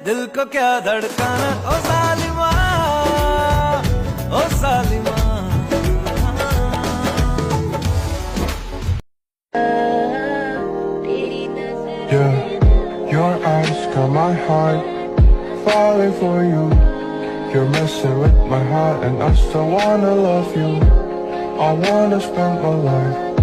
दिल को क्या धड़काना ओ जालिमा, ओ जालिमा। Yeah, your eyes got my heart falling for you. You're messing with my heart and I still wanna love you. I wanna spend my life